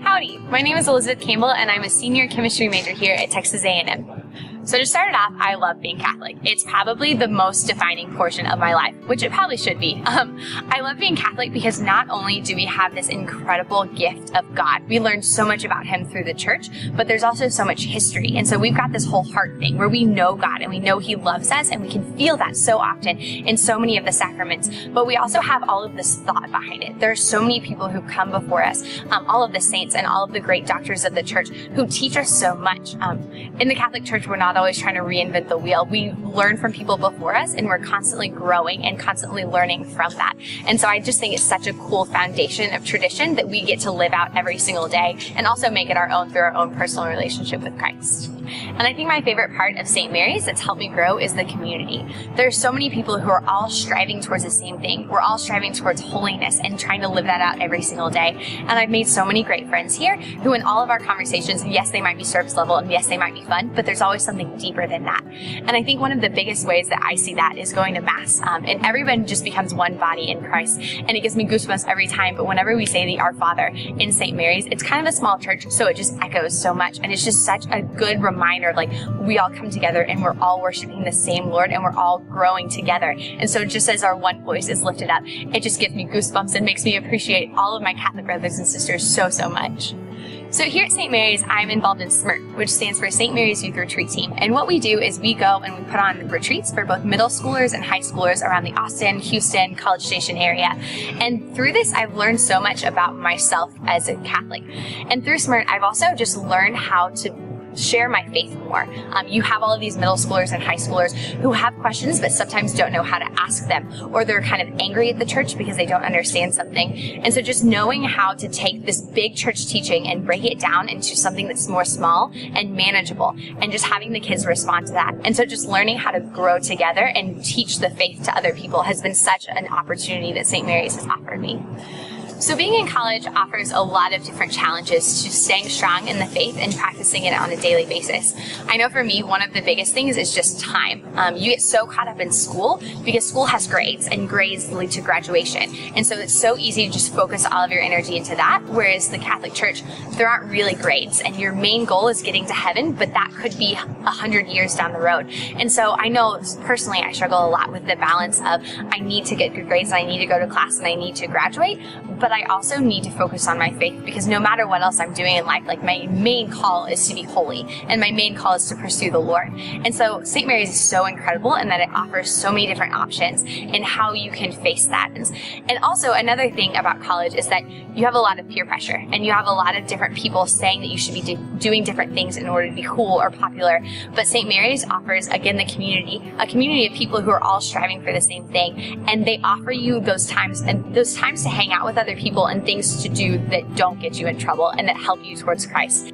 Howdy, my name is Elizabeth Campbell and I'm a senior chemistry major here at Texas A&M. So to start it off, I love being Catholic. It's probably the most defining portion of my life, which it probably should be. I love being Catholic because not only do we have this incredible gift of God, we learn so much about Him through the church, but there's also so much history. And so we've got this whole heart thing where we know God and we know He loves us, and we can feel that so often in so many of the sacraments. But we also have all of this thought behind it. There are so many people who come before us, all of the saints and all of the great doctors of the church who teach us so much. In the Catholic Church, we're not always trying to reinvent the wheel. We learn from people before us, and we're constantly growing and constantly learning from that. And so I just think it's such a cool foundation of tradition that we get to live out every single day and also make it our own through our own personal relationship with Christ. And I think my favorite part of St. Mary's that's helped me grow is the community. There's so many people who are all striving towards the same thing. We're all striving towards holiness and trying to live that out every single day. And I've made so many great friends here who in all of our conversations, yes, they might be surface level and yes, they might be fun, but there's always something deeper than that. And I think one of the biggest ways that I see that is going to Mass. And everyone just becomes one body in Christ. And it gives me goosebumps every time. But whenever we say the Our Father in St. Mary's, it's kind of a small church, so it just echoes so much. And it's just such a good reminder, like we all come together and we're all worshiping the same Lord and we're all growing together. And so just as our one voice is lifted up, it just gives me goosebumps and makes me appreciate all of my Catholic brothers and sisters so, so much. So here at St. Mary's, I'm involved in SMIRT, which stands for St. Mary's Youth Retreat Team. And what we do is we go and we put on retreats for both middle schoolers and high schoolers around the Austin, Houston, College Station area. And through this, I've learned so much about myself as a Catholic. And through SMIRT, I've also just learned how to share my faith more. You have all of these middle schoolers and high schoolers who have questions but sometimes don't know how to ask them, or they're kind of angry at the church because they don't understand something. And so just knowing how to take this big church teaching and break it down into something that's more small and manageable, and just having the kids respond to that. And so just learning how to grow together and teach the faith to other people has been such an opportunity that St. Mary's has offered me. So being in college offers a lot of different challenges to staying strong in the faith and practicing it on a daily basis. I know for me, one of the biggest things is just time. You get so caught up in school because school has grades and grades lead to graduation. And so it's so easy to just focus all of your energy into that. Whereas the Catholic Church, there aren't really grades, and your main goal is getting to heaven, but that could be 100 years down the road. And so I know personally I struggle a lot with the balance of I need to get good grades, and I need to go to class, and I need to graduate, but I also need to focus on my faith because no matter what else I'm doing in life, like my main call is to be holy and my main call is to pursue the Lord. And so St. Mary's is so incredible in that it offers so many different options in how you can face that. And also another thing about college is that you have a lot of peer pressure and you have a lot of different people saying that you should be doing different things in order to be cool or popular. But St. Mary's offers, again, the community, a community of people who are all striving for the same thing. And they offer you those times to hang out with other people and things to do that don't get you in trouble and that help you towards Christ.